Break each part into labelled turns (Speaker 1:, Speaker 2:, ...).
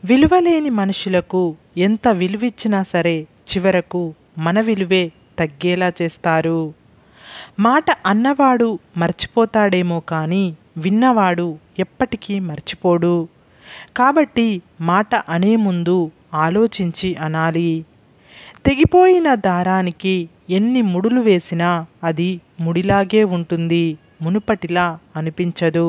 Speaker 1: విలువలేని మనుషులకు ఎంత విలువిచ్చినా సరే చివరకు మన విలువే తగ్గేలా చేస్తారు. మాట అన్నవాడు మర్చిపోతాడేమో కానీ విన్నవాడు ఎప్పటికీ మర్చిపోడు. కాబట్టి మాట అనే ముందు ఆలోచించి అనాలి. తెగిపోయిన దారానికి ఎన్ని ముడులు వేసినా అది ముడిలాగే ఉంటుంది, మునుపటిలా అనిపించదు.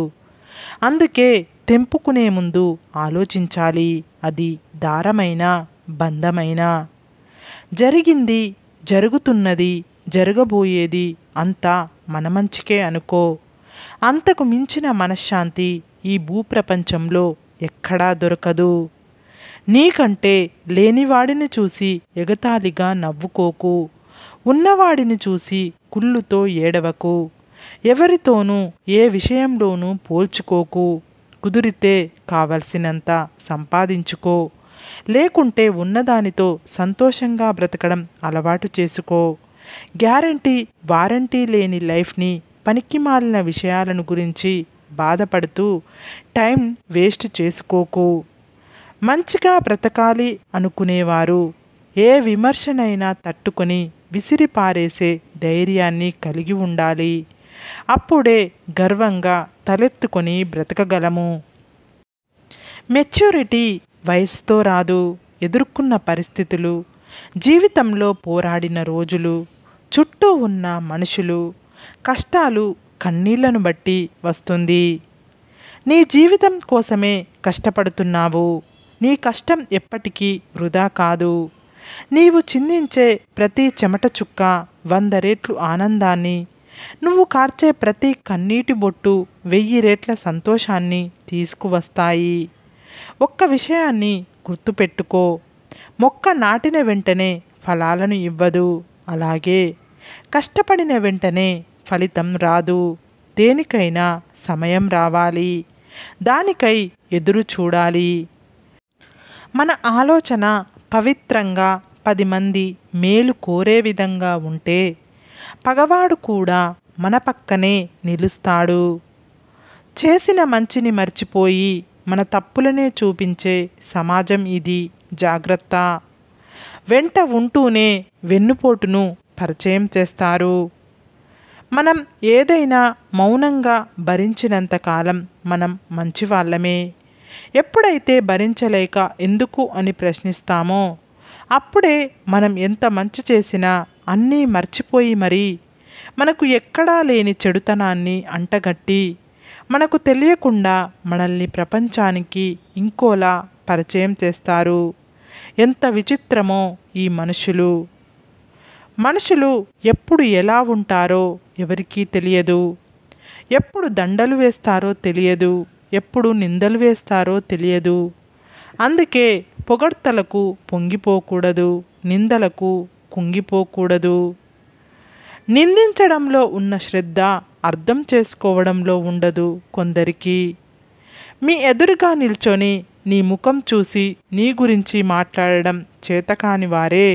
Speaker 1: అందుకే తెంపుకునే ముందు ఆలోచించాలి, అది దారమైనా బంధమైనా. జరిగింది, జరుగుతున్నది, జరగబోయేది అంతా మన మంచికే అనుకో. అంతకు మించిన మనశ్శాంతి ఈ భూప్రపంచంలో ఎక్కడా దొరకదు. నీకంటే లేనివాడిని చూసి ఎగతాళిగా నవ్వుకోకు. ఉన్నవాడిని చూసి కుళ్ళుతో ఏడవకు. ఎవరితోనూ ఏ విషయంలోనూ పోల్చుకోకు. కుదిరితే కావలసినంత సంపాదించుకో, లేకుంటే ఉన్నదానితో సంతోషంగా బ్రతకడం అలవాటు చేసుకో. గ్యారంటీ వారంటీ లేని లైఫ్ని, పనికిమాలిన విషయాలను గురించి బాధపడుతూ టైం వేస్ట్ చేసుకోకు. మంచిగా బ్రతకాలి అనుకునేవారు ఏ విమర్శనైనా తట్టుకొని విసిరిపారేసే ధైర్యాన్ని కలిగి ఉండాలి. అప్పుడే గర్వంగా తలెత్తుకొని బ్రతకగలము. మెచ్యూరిటీ వయసుతో రాదు. ఎదుర్కొన్న పరిస్థితులు, జీవితంలో పోరాడిన రోజులు, చుట్టూ ఉన్న మనుషులు, కష్టాలు, కన్నీళ్లను బట్టి వస్తుంది. నీ జీవితం కోసమే కష్టపడుతున్నావు. నీ కష్టం ఎప్పటికీ వృధా కాదు. నీవు చిందించే ప్రతి చెమట చుక్క 100 రెట్లు ఆనందాన్ని, నువ్వు కార్చే ప్రతి కన్నీటి బొట్టు 1000 రెట్ల సంతోషాన్ని తీసుకువస్తాయి. ఒక్క విషయాన్ని గుర్తుపెట్టుకో, మొక్క నాటిన వెంటనే ఫలాలను ఇవ్వదు. అలాగే కష్టపడిన వెంటనే ఫలితం రాదు. దేనికైనా సమయం రావాలి, దానికై ఎదురు చూడాలి. మన ఆలోచన పవిత్రంగా 10 మంది మేలు కోరే విధంగా ఉంటే పగవాడు కూడా మన పక్కనే నిలుస్తాడు. చేసిన మంచిని మర్చిపోయి మన తప్పులనే చూపించే సమాజం ఇది. జాగ్రత్త. వెంట ఉంటూనే వెన్నుపోటును పరిచయం చేస్తారు. మనం ఏదైనా మౌనంగా భరించినంతకాలం మనం మంచివాళ్ళమే. ఎప్పుడైతే భరించలేక ఎందుకు అని ప్రశ్నిస్తామో అప్పుడే మనం ఎంత మంచి చేసినా అన్నీ మర్చిపోయి మరీ మనకు ఎక్కడా లేని చెడుతనాన్ని అంటగట్టి మనకు తెలియకుండా మనల్ని ప్రపంచానికి ఇంకోలా పరిచయం చేస్తారు. ఎంత విచిత్రమో ఈ మనుషులు. మనుషులు ఎప్పుడు ఎలా ఉంటారో ఎవరికీ తెలియదు. ఎప్పుడు దండలు వేస్తారో తెలియదు, ఎప్పుడు నిందలు వేస్తారో తెలియదు. అందుకే పొగడ్తలకు పొంగిపోకూడదు, నిందలకు కుంగిపోకూడదు. నిందించడంలో ఉన్న శ్రద్ధ అర్థం చేసుకోవడంలో ఉండదు కొందరికి. మీ ఎదురుగా నిల్చొని నీ ముఖం చూసి నీ గురించి మాట్లాడడం చేతకాని వారే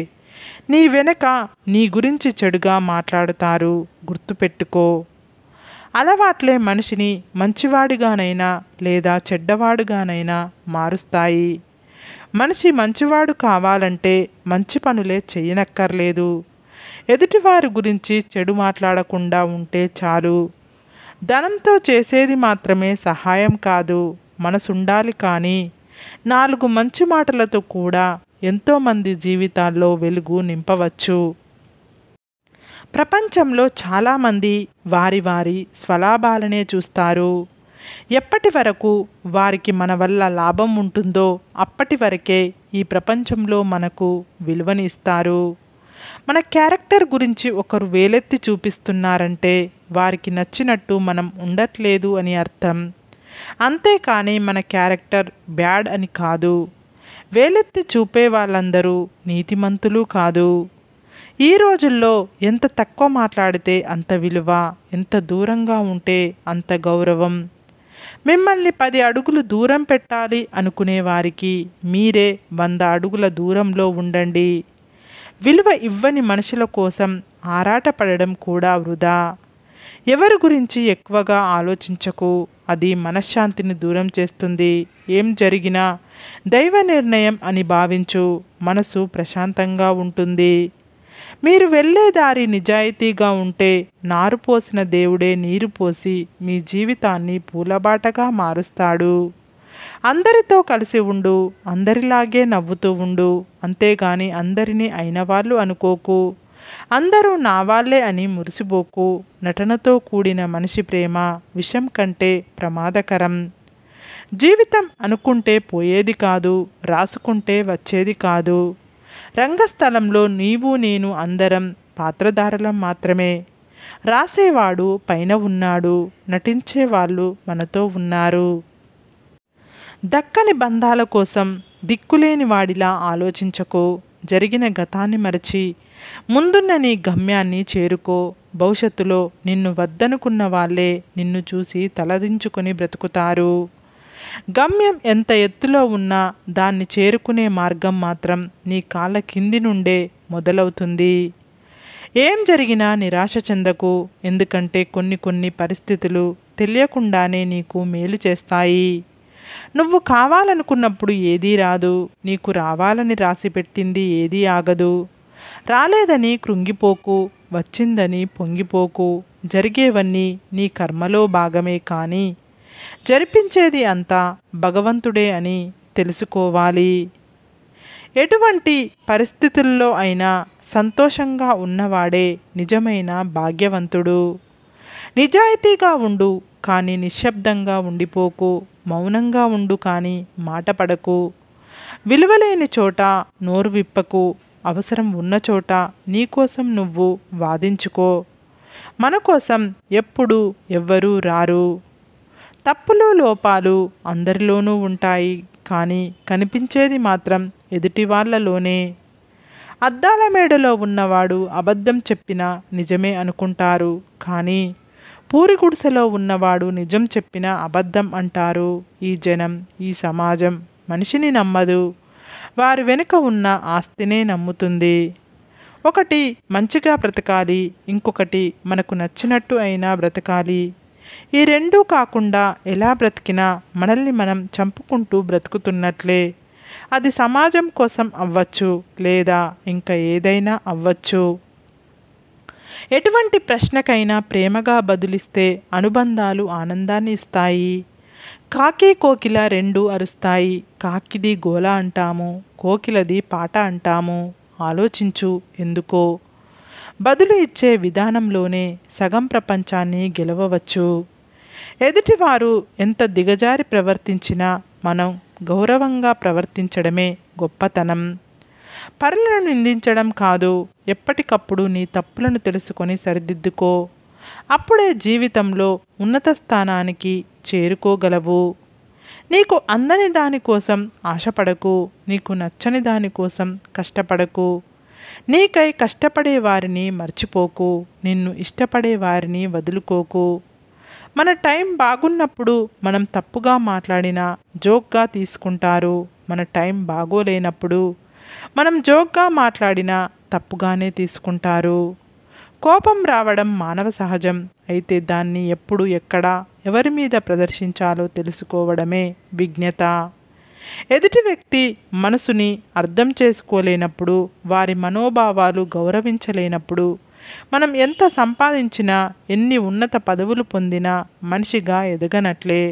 Speaker 1: నీ వెనక నీ గురించి చెడుగా మాట్లాడతారు. గుర్తుపెట్టుకో. అలవాట్లే మనిషిని మంచివాడిగానైనా లేదా చెడ్డవాడుగానైనా మారుస్తాయి. మనిషి మంచివాడు కావాలంటే మంచి పనులే చెయ్యనక్కర్లేదు. ఎదుటివారి గురించి చెడు మాట్లాడకుండా ఉంటే చాలు. ధనంతో చేసేది మాత్రమే సహాయం కాదు, మనసుండాలి. కానీ 4 మంచి మాటలతో కూడా ఎంతోమంది జీవితాల్లో వెలుగు నింపవచ్చు. ప్రపంచంలో చాలామంది వారి వారి స్వలాభాలనే చూస్తారు. ఎప్పటి వరకు వారికి మన వల్ల లాభం ఉంటుందో అప్పటి వరకే ఈ ప్రపంచంలో మనకు విలువని ఇస్తారు. మన క్యారెక్టర్ గురించి ఒకరు వేలెత్తి చూపిస్తున్నారంటే వారికి నచ్చినట్టు మనం ఉండట్లేదు అని అర్థం. అంతేకాని మన క్యారెక్టర్ బ్యాడ్ అని కాదు. వేలెత్తి చూపే వాళ్ళందరూ నీతిమంతులు కాదు. ఈ రోజుల్లో ఎంత తక్కువ మాట్లాడితే అంత విలువ, ఎంత దూరంగా ఉంటే అంత గౌరవం. మిమ్మల్ని 10 అడుగులు దూరం పెట్టాలి అనుకునే వారికి మీరే 100 అడుగుల దూరంలో ఉండండి. విలువ ఇవ్వని మనుషుల కోసం ఆరాటపడడం కూడా వృధా. ఎవరి గురించి ఎక్కువగా ఆలోచించకు, అది మనశ్శాంతిని దూరం చేస్తుంది. ఏం జరిగినా దైవ నిర్ణయం అని భావించు. మనసు ప్రశాంతంగా ఉంటుంది. మీరు వెళ్ళే దారి నిజాయితీగా ఉంటే నారు పోసిన దేవుడే నీరు పోసి మీ జీవితాన్ని పూలబాటగా మారుస్తాడు. అందరితో కలిసి ఉండు, అందరిలాగే నవ్వుతూ ఉండు. అంతేగాని అందరినీ అయినవాళ్ళు అనుకోకు. అందరూ నా వాళ్ళే అని మురిసిపోకు. నటనతో కూడిన మనిషి ప్రేమ విషం కంటే ప్రమాదకరం. జీవితం అనుకుంటే పోయేది కాదు, రాసుకుంటే వచ్చేది కాదు. రంగస్థలంలో నీవు నేను అందరం పాత్రధారులం మాత్రమే. రాసేవాడు పైన ఉన్నాడు, నటించేవాళ్ళు మనతో ఉన్నారు. దక్కని బంధాల కోసం దిక్కులేని వాడిలా ఆలోచించకో. జరిగిన గతాన్ని మరచి ముందున్న నీ గమ్యాన్ని చేరుకో. భవిష్యత్తులో నిన్ను వద్దనుకున్న వాళ్ళే నిన్ను చూసి తలదించుకొని బ్రతుకుతారు. గమ్యం ఎంత ఎత్తులో ఉన్నా దాన్ని చేరుకునే మార్గం మాత్రం నీ కాళ్ళ కింది నుండే మొదలవుతుంది. ఏం జరిగినా నిరాశ చెందకు. ఎందుకంటే కొన్ని పరిస్థితులు తెలియకుండానే నీకు మేలు చేస్తాయి. నువ్వు కావాలనుకున్నప్పుడు ఏదీ రాదు. నీకు రావాలని రాసిపెట్టింది ఏదీ ఆగదు. రాలేదని కృంగిపోకు, వచ్చిందని పొంగిపోకు. జరిగేవన్నీ నీ కర్మలో భాగమే, కానీ జరిపించేది అంతా భగవంతుడే అని తెలుసుకోవాలి. ఎటువంటి పరిస్థితుల్లో అయినా సంతోషంగా ఉన్నవాడే నిజమైన భాగ్యవంతుడు. నిజాయితీగా ఉండు, కానీ నిశ్శబ్దంగా ఉండిపోకు. మౌనంగా ఉండు, కానీ మాట పడకు. విలువలేని చోట నోరు విప్పకు. అవసరం ఉన్న చోట నీకోసం నువ్వు వాదించుకో. మన కోసం ఎప్పుడు ఎవ్వరూ రారు. తప్పులు లోపాలు అందరిలోనూ ఉంటాయి, కానీ కనిపించేది మాత్రం ఎదుటి వాళ్ళలోనే. అద్దాల మేడలో ఉన్నవాడు అబద్ధం చెప్పినా నిజమే అనుకుంటారు, కానీ పూరి గుడిసెలో ఉన్నవాడు నిజం చెప్పినా అబద్ధం అంటారు. ఈ జనం, ఈ సమాజం మనిషిని నమ్మదు, వారి వెనుక ఉన్న ఆస్తినే నమ్ముతుంది. ఒకటి మంచిగా బ్రతకాలి, ఇంకొకటి మనకు నచ్చినట్టు అయినా బ్రతకాలి. ఈ రెండూ కాకుండా ఎలా బ్రతికినా మనల్ని మనం చంపుకుంటూ బ్రతుకుతున్నట్లే. అది సమాజం కోసం అవ్వచ్చు, లేదా ఇంకా ఏదైనా అవ్వచ్చు. ఎటువంటి ప్రశ్నకైనా ప్రేమగా బదులిస్తే అనుబంధాలు ఆనందాన్ని ఇస్తాయి. కాకి కోకిల రెండూ అరుస్తాయి. కాకిది గోల అంటాము, కోకిలది పాట అంటాము. ఆలోచించు ఎందుకో. బదులు ఇచ్చే విధానంలోనే సగం ప్రపంచాన్ని గెలవవచ్చు. ఎదుటివారు ఎంత దిగజారి ప్రవర్తించినా మనం గౌరవంగా ప్రవర్తించడమే గొప్పతనం. పరులను నిందించడం కాదు. ఎప్పటికప్పుడు నీ తప్పులను తెలుసుకొని సరిదిద్దుకో. అప్పుడే జీవితంలో ఉన్నత స్థానానికి చేరుకోగలవు. నీకు అందని దానికోసం ఆశపడకు. నీకు నచ్చని దానికోసం కష్టపడకు. నీకై కష్టపడే వారిని మర్చిపోకు. నిన్ను ఇష్టపడే వారిని వదులుకోకు. మన టైం బాగున్నప్పుడు మనం తప్పుగా మాట్లాడినా జోక్గా తీసుకుంటారు. మన టైం బాగోలేనప్పుడు మనం జోక్గా మాట్లాడినా తప్పుగానే తీసుకుంటారు. కోపం రావడం మానవ సహజం. అయితే దాన్ని ఎప్పుడు, ఎక్కడ, ఎవరి మీద ప్రదర్శించాలో తెలుసుకోవడమే విజ్ఞత. ఎదుటి వ్యక్తి మనసుని అర్థం చేసుకోలేనప్పుడు, వారి మనోభావాలు గౌరవించలేనప్పుడు మనం ఎంత సంపాదించినా, ఎన్ని ఉన్నత పదవులు పొందినా మనిషిగా ఎదగనట్లే.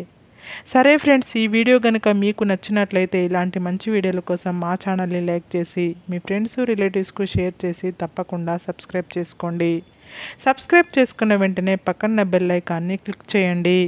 Speaker 1: సరే ఫ్రెండ్స్, ఈ వీడియో కనుక మీకు నచ్చినట్లయితే ఇలాంటి మంచి వీడియోల కోసం మా ఛానల్ని లైక్ చేసి మీ ఫ్రెండ్స్ రిలేటివ్స్కు షేర్ చేసి తప్పకుండా సబ్స్క్రైబ్ చేసుకోండి. సబ్స్క్రైబ్ చేసుకున్న వెంటనే పక్కన బెల్ ఐకాన్ని క్లిక్ చేయండి.